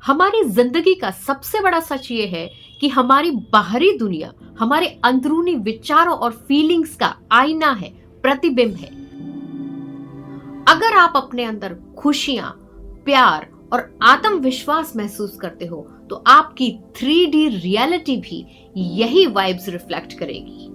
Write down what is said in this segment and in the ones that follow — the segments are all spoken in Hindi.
हमारी जिंदगी का सबसे बड़ा सच ये है कि हमारी बाहरी दुनिया हमारे अंदरूनी विचारों और फीलिंग्स का आईना है, प्रतिबिंब है। अगर आप अपने अंदर खुशियां, प्यार और आत्मविश्वास महसूस करते हो तो आपकी 3D रियलिटी भी यही वाइब्स रिफ्लेक्ट करेगी।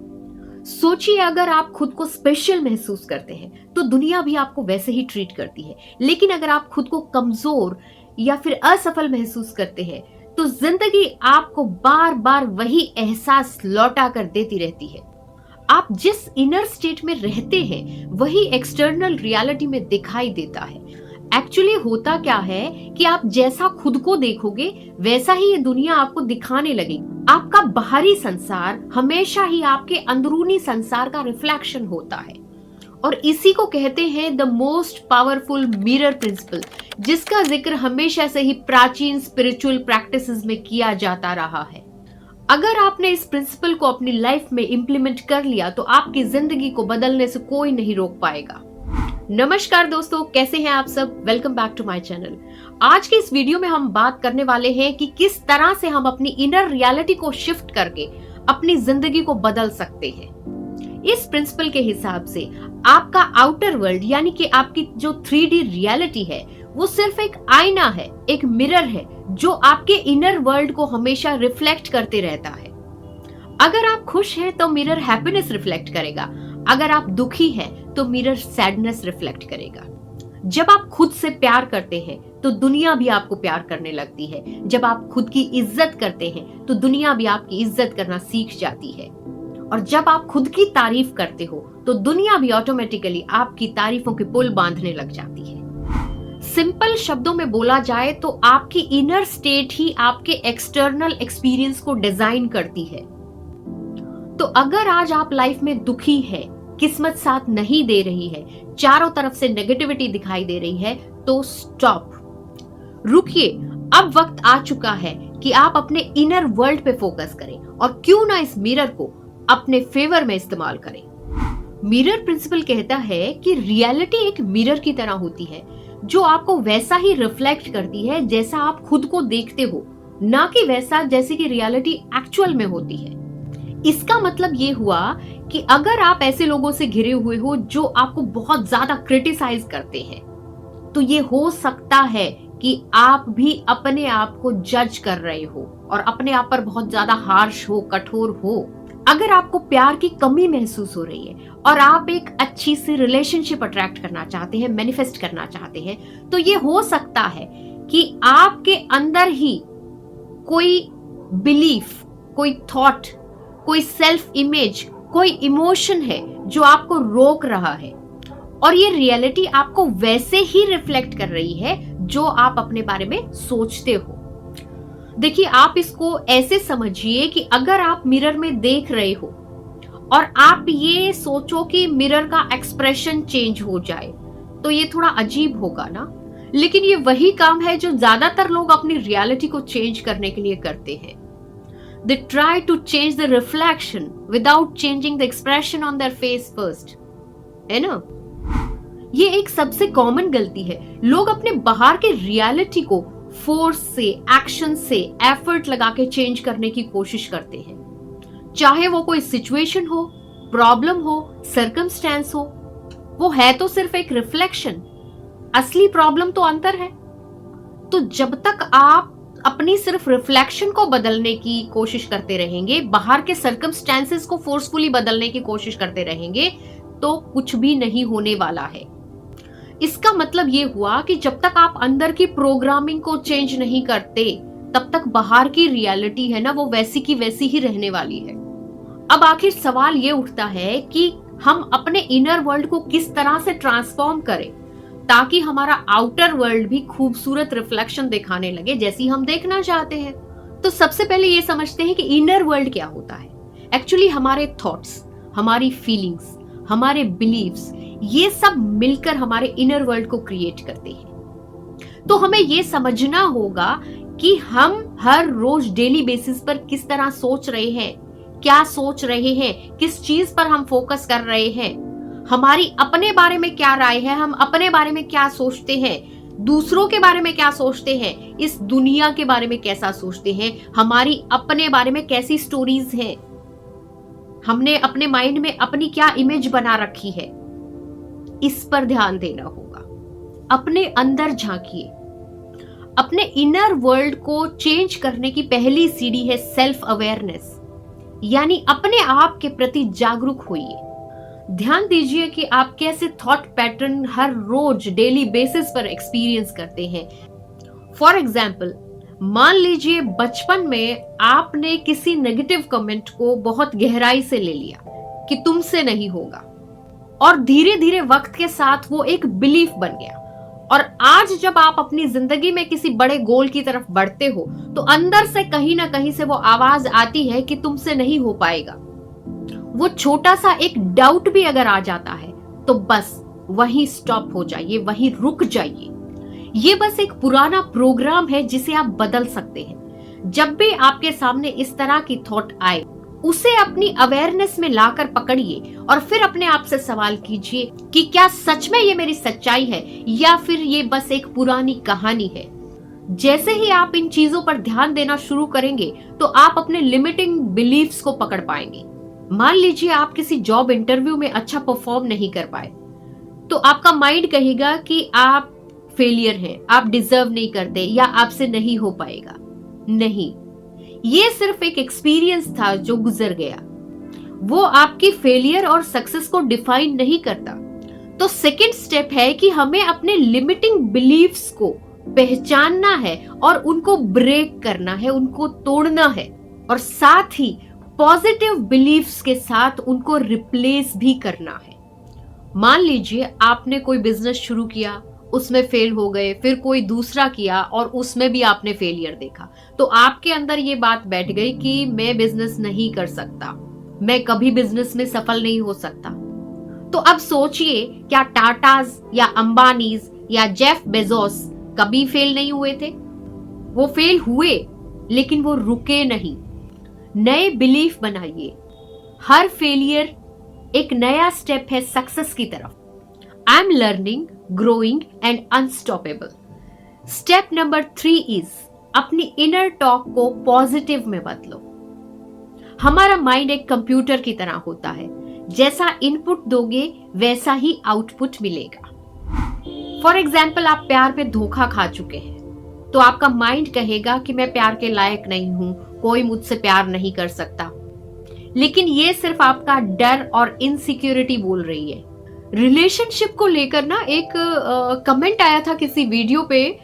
सोचिए, अगर आप खुद को स्पेशल महसूस करते हैं तो दुनिया भी आपको वैसे ही ट्रीट करती है, लेकिन अगर आप खुद को कमजोर या फिर असफल महसूस करते हैं तो जिंदगी आपको बार बार वही एहसास लौटा कर देती रहती है। आप जिस इनर स्टेट में रहते हैं वही एक्सटर्नल रियलिटी में दिखाई देता है। एक्चुअली होता क्या है कि आप जैसा खुद को देखोगे वैसा ही ये दुनिया आपको दिखाने लगेगी। आपका बाहरी संसार हमेशा ही आपके अंदरूनी संसार का रिफ्लेक्शन होता है और इसी को कहते हैं the most powerful mirror principal, जिसका जिक्र हमेशा से ही प्राचीन स्पिरिचुअल प्रैक्टिसेस में किया जाता रहा है। अगर आपने इस प्रिंसिपल को अपनी लाइफ में इंप्लीमेंट कर लिया तो आपकी जिंदगी को बदलने से कोई नहीं रोक पाएगा। नमस्कार दोस्तों, कैसे हैं आप सब? Welcome back to my channel. आज के इस वीडियो में हम बात करने वाले हैं कि किस तरह से हम अपनी इनर रियलिटी को शिफ्ट करके अपनी जिंदगी को बदल सकते हैं। इस प्रिंसिपल के हिसाब से आपका आउटर वर्ल्ड यानी कि आपकी जो 3D रियलिटी है वो सिर्फ एक आईना है, एक मिरर है जो आपके इनर वर्ल्ड को हमेशा रिफ्लेक्ट करते रहता है। अगर आप खुश हैं तो मिरर हैप्पीनेस रिफ्लेक्ट करेगा, अगर आप दुखी हैं तो मिरर सैडनेस रिफ्लेक्ट करेगा। जब आप खुद से प्यार करते हैं तो दुनिया भी आपको प्यार करने लगती है। जब आप खुद की इज्जत करते हैं तो दुनिया भी आपकी इज्जत करना सीख जाती है। और जब आप खुद की तारीफ करते हो तो दुनिया भी ऑटोमेटिकली आपकी तारीफों के पुल बांधने लग जाती है। सिंपल शब्दों में बोला जाए तो आपकी इनर स्टेट ही आपके एक्सटर्नल एक्सपीरियंस को डिजाइन करती है। तो अगर आज आप लाइफ में दुखी है, किस्मत साथ नहीं दे रही है, चारों तरफ से नेगेटिविटी दिखाई दे रही है, तो स्टॉप, रुकिए। अब वक्त आ चुका है कि आप अपने इनर वर्ल्ड पे फोकस करें और क्यों ना इस मिरर को अपने फेवर में इस्तेमाल करें। मिरर प्रिंसिपल कहता है कि रियलिटी एक मिरर की तरह होती है जो आपको वैसा ही रिफ्लेक्ट करती है जैसा आप खुद को देखते हो, ना कि वैसा जैसे कि रियलिटी एक्चुअल में होती है। इसका मतलब ये हुआ कि अगर आप ऐसे लोगों से घिरे हुए हो जो आपको बहुत ज्यादा क्रिटिसाइज करते हैं तो ये हो सकता है कि आप भी अपने आप को जज कर रहे हो और अपने आप पर बहुत ज्यादा हार्श हो, कठोर हो। अगर आपको प्यार की कमी महसूस हो रही है और आप एक अच्छी सी रिलेशनशिप अट्रैक्ट करना चाहते हैं, मैनिफेस्ट करना चाहते हैं, तो ये हो सकता है कि आपके अंदर ही कोई बिलीफ, कोई थॉट, कोई सेल्फ इमेज, कोई इमोशन है जो आपको रोक रहा है और ये रियलिटी आपको वैसे ही रिफ्लेक्ट कर रही है जो आप अपने बारे में सोचते हो। देखिए, आप इसको ऐसे समझिए कि अगर आप मिरर में देख रहे हो और आप ये सोचो कि मिरर का एक्सप्रेशन चेंज हो जाए तो ये थोड़ा अजीब होगा ना। लेकिन ये वही काम है जो ज्यादातर लोग अपनी रियलिटी को चेंज करने के लिए करते हैं। They try to change the reflection without changing the expression on their face first, है ना? ये एक सबसे कॉमन गलती है। लोग अपने बाहर के रियलिटी को फोर्स से, एक्शन से, एफर्ट लगा के चेंज करने की कोशिश करते हैं। चाहे वो कोई सिचुएशन हो, प्रॉब्लम हो, सर्कमस्टेंस हो, वो है तो सिर्फ एक रिफ्लेक्शन, असली प्रॉब्लम तो अंदर है। तो जब तक आप अपनी सिर्फ रिफ्लेक्शन को बदलने की कोशिश करते रहेंगे, बाहर के सर्कमस्टेंसेस को फोर्सफुली बदलने की कोशिश करते रहेंगे, तो कुछ भी नहीं होने वाला है। इसका मतलब ये हुआ कि जब तक आप अंदर की प्रोग्रामिंग को चेंज नहीं करते तब तक बाहर की रियलिटी है ना, वो वैसी की वैसी ही रहने वाली है। अब आखिर सवाल ये उठता है कि हम अपने इनर वर्ल्ड को किस तरह से ट्रांसफॉर्म करें ताकि हमारा आउटर वर्ल्ड भी खूबसूरत रिफ्लेक्शन दिखाने लगे जैसी हम देखना चाहते हैं। तो सबसे पहले ये समझते हैं कि इनर वर्ल्ड क्या होता है। एक्चुअली हमारे थॉट्स, हमारी फीलिंग्स, हमारे बिलीव्स, ये सब मिलकर हमारे इनर वर्ल्ड को क्रिएट करते हैं। तो हमें ये समझना होगा कि हम हर रोज डेली बेसिस पर किस तरह सोच रहे हैं, क्या सोच रहे हैं, किस चीज पर हम फोकस कर रहे हैं, हमारी अपने बारे में क्या राय है, हम अपने बारे में क्या सोचते हैं, दूसरों के बारे में क्या सोचते हैं, इस दुनिया के बारे में कैसा सोचते हैं, हमारी अपने बारे में कैसी स्टोरीज हैं, हमने अपने माइंड में अपनी क्या इमेज बना रखी है, इस पर ध्यान देना होगा। अपने अंदर झांकिए। अपने इनर वर्ल्ड को चेंज करने की पहली सीढ़ी है सेल्फ अवेयरनेस, यानी अपने आप के प्रति जागरूक होइए। ध्यान दीजिए कि आप कैसे थॉट पैटर्न हर रोज डेली बेसिस पर एक्सपीरियंस करते हैं। फॉर एग्जाम्पल, मान लीजिए बचपन में आपने किसी नेगेटिव कमेंट को बहुत गहराई से ले लिया कि तुमसे नहीं होगा, और धीरे धीरे वक्त के साथ वो एक बिलीफ बन गया, और आज जब आप अपनी जिंदगी में किसी बड़े गोल की तरफ बढ़ते हो तो अंदर से कहीं ना कहीं से वो आवाज आती है कि तुमसे नहीं हो पाएगा। वो छोटा सा एक डाउट भी अगर आ जाता है तो बस वहीं स्टॉप हो जाइए, वहीं रुक जाइए। ये बस एक पुराना प्रोग्राम है जिसे आप बदल सकते हैं। जब भी आपके सामने इस तरह की थॉट आए, उसे अपनी अवेयरनेस में लाकर पकड़िए और फिर अपने आप से सवाल कीजिए कि क्या सच में ये मेरी सच्चाई है या फिर ये बस एक पुरानी कहानी है। जैसे ही आप इन चीजों पर ध्यान देना शुरू करेंगे तो आप अपने लिमिटिंग बिलीफ्स को पकड़ पाएंगे। मान लीजिए आप किसी जॉब इंटरव्यू में अच्छा परफॉर्म नहीं कर पाए, तो आपका माइंड कहेगा कि आप फेलियर हैं, आप डिजर्व नहीं करते या आपसे नहीं हो पाएगा। नहीं, ये सिर्फ एक एक्सपीरियंस था जो गुजर गया, वो आपकी फेलियर और सक्सेस को डिफाइन नहीं करता। तो सेकंड स्टेप है कि हमें अपने लिमिटिंग बिलीफ्स को पहचानना है और उनको ब्रेक करना है, उनको तोड़ना है, और साथ ही पॉजिटिव बिलीफ्स के साथ उनको रिप्लेस भी करना है। मान लीजिए आपने कोई बिजनेस शुरू किया, उसमें फेल हो गए, फिर कोई दूसरा किया और उसमें भी आपने फेलियर देखा, तो आपके अंदर ये बात बैठ गई कि मैं बिजनेस नहीं कर सकता, मैं कभी बिजनेस में सफल नहीं हो सकता। तो अब सोचिए, क्या टाटाज या अंबानीज या जेफ बेजोस कभी फेल नहीं हुए थे? वो फेल हुए, लेकिन वो रुके नहीं। नए बिलीफ बनाइए। हर फेलियर एक नया स्टेप है सक्सेस की तरफ। I am learning, growing and unstoppable. Step number 3 is अपनी इनर टॉक को पॉजिटिव में बदलो। हमारा माइंड एक कंप्यूटर की तरह होता है, जैसा इनपुट दोगे वैसा ही आउटपुट मिलेगा। फॉर एग्जाम्पल, आप प्यार में धोखा खा चुके हैं, तो आपका माइंड कहेगा कि मैं प्यार के लायक नहीं हूं, कोई मुझसे प्यार नहीं कर सकता। लेकिन ये सिर्फ आपका डर और इनसिक्योरिटी बोल रही है। रिलेशनशिप को लेकर ना एक कमेंट आया था किसी वीडियो पे,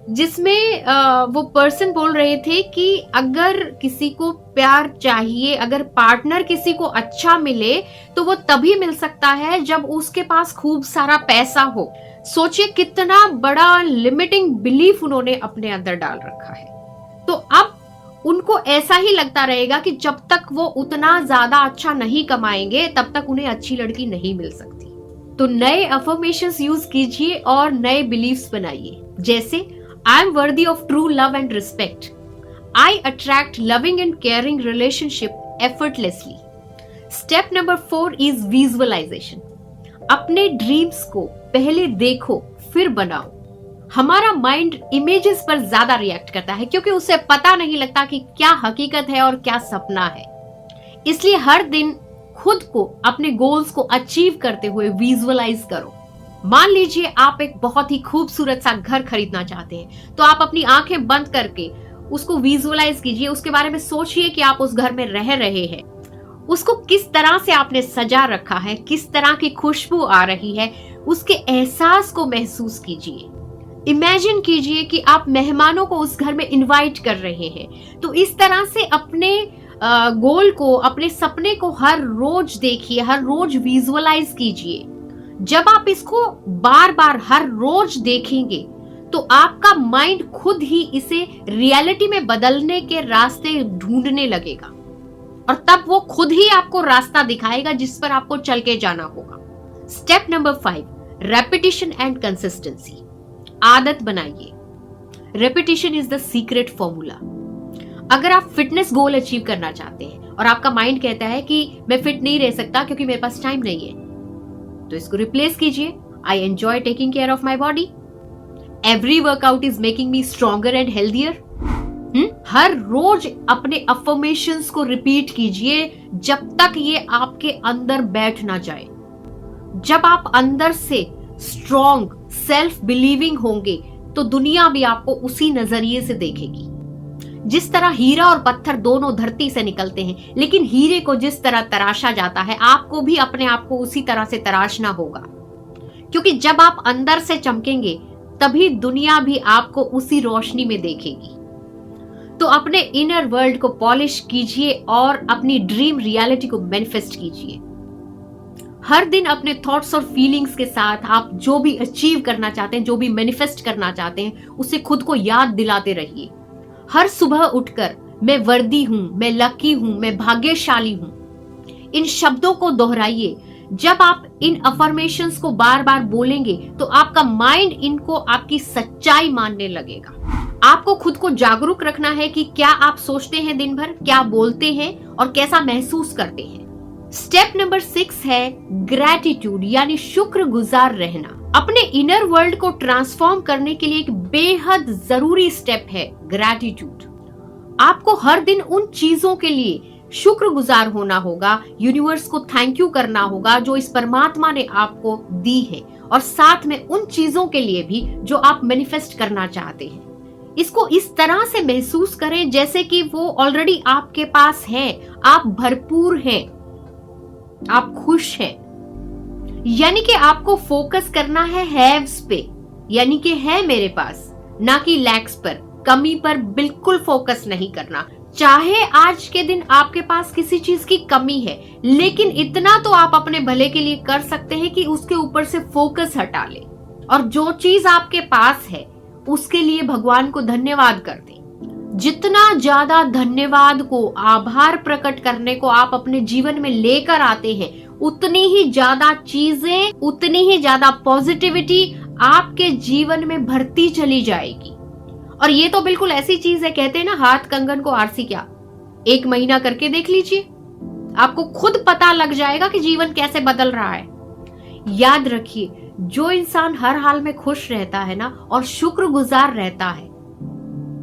जिसमें वो पर्सन बोल रहे थे कि अगर किसी को प्यार चाहिए, अगर पार्टनर किसी को अच्छा मिले तो वो तभी मिल सकता है जब उसके पास खूब सारा पैसा हो। सोचिए कितना बड़ा लिमिटिंग बिलीफ उन्होंने अपने अंदर डाल रखा है। तो अब उनको ऐसा ही लगता रहेगा कि जब तक वो उतना ज्यादा अच्छा नहीं कमाएंगे तब तक उन्हें अच्छी लड़की नहीं मिल सकती। तो नए अफर्मेशंस यूज कीजिए और नए बिलीफ्स बनाइए, जैसे I am worthy of true love and respect, I attract loving and caring relationship effortlessly. Step number 4 is visualization. अपने ड्रीम्स को पहले देखो फिर बनाओ। हमारा माइंड इमेजेस पर ज्यादा रिएक्ट करता है क्योंकि उसे पता नहीं लगता कि क्या हकीकत है और क्या सपना है। इसलिए हर दिन खुद को अपने गोल्स को अचीव करते हुए विजुअलाइज करो। मान लीजिए आप एक बहुत ही खूबसूरत सा घर खरीदना चाहते हैं, तो आप अपनी आंखें बंद करके उसको विजुअलाइज कीजिए, उसके बारे में सोचिए कि आप उस घर में रह रहे हैं, उसको किस तरह से आपने सजा रखा है, किस तरह की खुशबू आ रही है, उसके एहसास को महसूस कीजिए। इमेजिन कीजिए कि आप मेहमानों को उस घर में इनवाइट कर रहे हैं। तो इस तरह से अपने गोल को, अपने सपने को हर रोज देखिए, हर रोज विजुअलाइज कीजिए। जब आप इसको बार बार हर रोज देखेंगे तो आपका माइंड खुद ही इसे रियलिटी में बदलने के रास्ते ढूंढने लगेगा, और तब वो खुद ही आपको रास्ता दिखाएगा जिस पर आपको चल के जाना होगा। Step number 5, repetition and consistency. आदत बनाइए। Repetition is the secret formula. अगर आप फिटनेस गोल अचीव करना चाहते हैं और आपका माइंड कहता है कि मैं फिट नहीं रह सकता क्योंकि मेरे पास टाइम नहीं है, तो इसको रिप्लेस कीजिए, I enjoy taking care of my body. Every workout is making me stronger and healthier. हर रोज अपने अफर्मेशंस को रिपीट कीजिए जब तक ये आपके अंदर बैठ ना जाए। जब आप अंदर से स्ट्रॉन्ग, सेल्फ बिलीविंग होंगे तो दुनिया भी आपको उसी नजरिए से देखेगी। जिस तरह हीरा और पत्थर दोनों धरती से निकलते हैं, लेकिन हीरे को जिस तरह तराशा जाता है, आपको भी अपने आप को उसी तरह से तराशना होगा। क्योंकि जब आप अंदर से चमकेंगे तभी दुनिया भी आपको उसी रोशनी में देखेगी। तो अपने इनर वर्ल्ड को पॉलिश कीजिए और अपनी ड्रीम रियलिटी को मैनिफेस्ट कीजिए। हर दिन अपने थॉट्स और फीलिंग्स के साथ आप जो भी अचीव करना चाहते हैं, जो भी मैनिफेस्ट करना चाहते हैं, उसे खुद को याद दिलाते रहिए। हर सुबह उठकर मैं वर्दी हूं, मैं लकी हूं, मैं भाग्यशाली हूं, इन शब्दों को दोहराइए। जब आप इन अफर्मेशंस को बार बार बोलेंगे तो आपका माइंड इनको आपकी सच्चाई मानने लगेगा। आपको खुद को जागरूक रखना है कि क्या आप सोचते हैं दिन भर, क्या बोलते हैं और कैसा महसूस करते हैं। स्टेप नंबर 6 है ग्रैटिट्यूड, यानी शुक्रगुजार रहना। अपने इनर वर्ल्ड को ट्रांसफॉर्म करने के लिए एक बेहद जरूरी स्टेप है ग्रैटिट्यूड। आपको हर दिन उन चीजों के लिए शुक्रगुजार होना होगा, यूनिवर्स को थैंक यू करना होगा जो इस परमात्मा ने आपको दी है, और साथ में उन चीजों के लिए भी जो आप मैनिफेस्ट करना चाहते हैं। इसको इस तरह से महसूस करें जैसे कि वो ऑलरेडी आपके पास है, आप भरपूर हैं, आप खुश हैं। यानी कि आपको फोकस करना है हैव्स पे, यानी कि है मेरे पास, ना कि लैक्स पर, कमी पर बिल्कुल फोकस नहीं करना। चाहे आज के दिन आपके पास किसी चीज की कमी है, लेकिन इतना तो आप अपने भले के लिए कर सकते हैं कि उसके ऊपर से फोकस हटा ले और जो चीज आपके पास है उसके लिए भगवान को धन्यवाद कर दें। जितना ज्यादा धन्यवाद को, आभार प्रकट करने को आप अपने जीवन में लेकर आते हैं, उतनी ही ज्यादा चीजें, उतनी ही ज्यादा पॉजिटिविटी आपके जीवन में भरती चली जाएगी। और ये तो बिल्कुल ऐसी चीज है, कहते हैं ना, हाथ कंगन को आरसी क्या, 1 महीना करके देख लीजिए, आपको खुद पता लग जाएगा कि जीवन कैसे बदल रहा है। याद रखिए, जो इंसान हर हाल में खुश रहता है ना और शुक्रगुजार रहता है,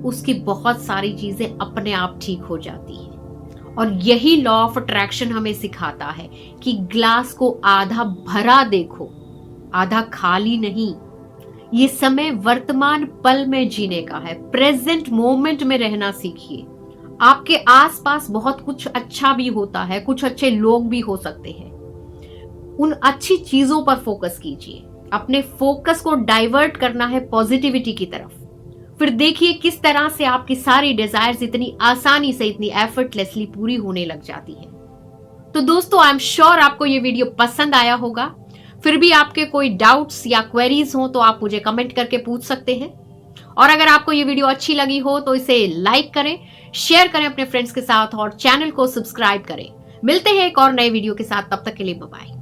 उसकी बहुत सारी चीजें अपने आप ठीक हो जाती है। और यही लॉ ऑफ अट्रैक्शन हमें सिखाता है कि ग्लास को आधा भरा देखो, आधा खाली नहीं। ये समय वर्तमान पल में जीने का है, प्रेजेंट मोमेंट में रहना सीखिए। आपके आसपास बहुत कुछ अच्छा भी होता है, कुछ अच्छे लोग भी हो सकते हैं, उन अच्छी चीजों पर फोकस कीजिए। अपने फोकस को डाइवर्ट करना है पॉजिटिविटी की तरफ। फिर देखिए किस तरह से आपकी सारी डिजायर्स इतनी आसानी से, इतनी एफर्टलेसली पूरी होने लग जाती है। तो दोस्तों, आई एम श्योर आपको ये वीडियो पसंद आया होगा। फिर भी आपके कोई डाउट्स या क्वेरीज हो तो आप मुझे कमेंट करके पूछ सकते हैं। और अगर आपको ये वीडियो अच्छी लगी हो तो इसे लाइक करें, शेयर करें अपने फ्रेंड्स के साथ और चैनल को सब्सक्राइब करें। मिलते हैं एक और नए वीडियो के साथ, तब तक के लिए बाय बाय।